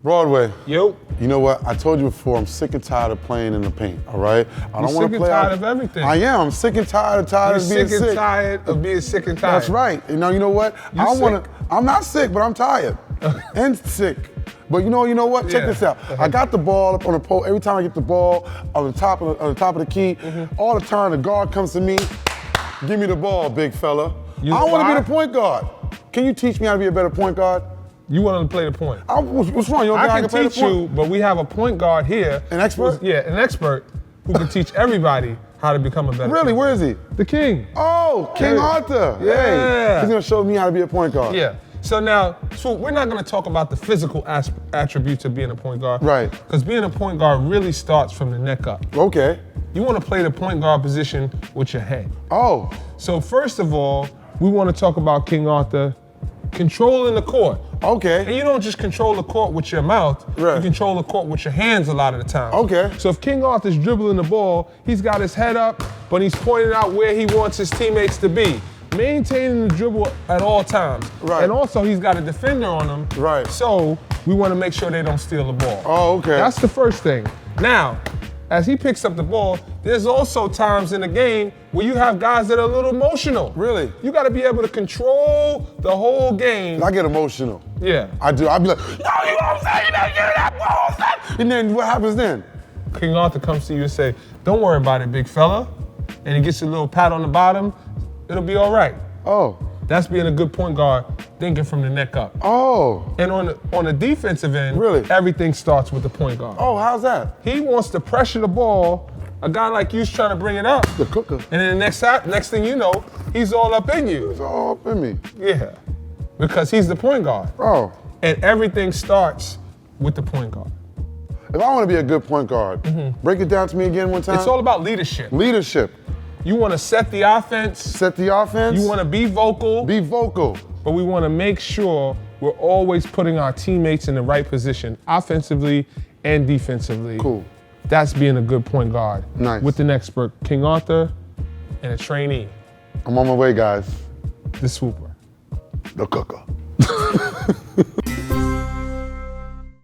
Broadway. Yo. You know what? I told you before, I'm sick and tired of playing in the paint, all right? I don't want to play. Sick and tired of everything. I am. I'm sick and tired of being sick. Sick and tired of being sick and tired. That's right. You know what? I'm not sick, but I'm tired and sick. But you know what? Check this out. I got the ball up on the pole. Every time I get the ball on the top of the key, all the time the guard comes to me. Give me the ball, big fella. I want to be the point guard. Can you teach me how to be a better point guard? You want to play the point. What's wrong? You don't think I can teach you, but we have a point guard here. An expert? An expert who can teach everybody how to become a better Really? Where is he? The king. Oh, King Arthur. Yeah. Hey, he's going to show me how to be a point guard. Yeah. So now, Swoop, we're not going to talk about the physical attributes of being a point guard. Right. Because being a point guard really starts from the neck up. Okay. You want to play the point guard position with your head. Oh. So first of all, we want to talk about King Arthur controlling the court. Okay. And you don't just control the court with your mouth, right. You control the court with your hands a lot of the time. Okay. So if King Arthur's dribbling the ball, he's got his head up, but he's pointing out where he wants his teammates to be. Maintaining the dribble at all times. Right. And also he's got a defender on him. Right. So we want to make sure they don't steal the ball. Oh, okay. That's the first thing. Now, as he picks up the ball, there's also times in the game where you have guys that are a little emotional. Really? You got to be able to control the whole game. I get emotional. Yeah. I do. I'll be like, no, you know what I'm saying? You better get that ball, son. And then what happens then? King Arthur comes to you and say, don't worry about it, big fella. And he gets a little pat on the bottom. It'll be all right. Oh. That's being a good point guard, thinking from the neck up. Oh. And on the defensive end, really? Everything starts with the point guard. Oh, how's that? He wants to pressure the ball. A guy like you's trying to bring it up. The cooker. And then the next thing you know, he's all up in you. He's all up in me. Yeah. Because he's the point guard. Oh. And everything starts with the point guard. If I want to be a good point guard, break it down to me again one time. It's all about leadership. Leadership. You want to set the offense. Set the offense. You want to be vocal. Be vocal. But we want to make sure we're always putting our teammates in the right position, offensively and defensively. Cool. That's being a good point guard. Nice. With an expert, King Arthur, and a trainee. I'm on my way, guys. The swooper. The cooker.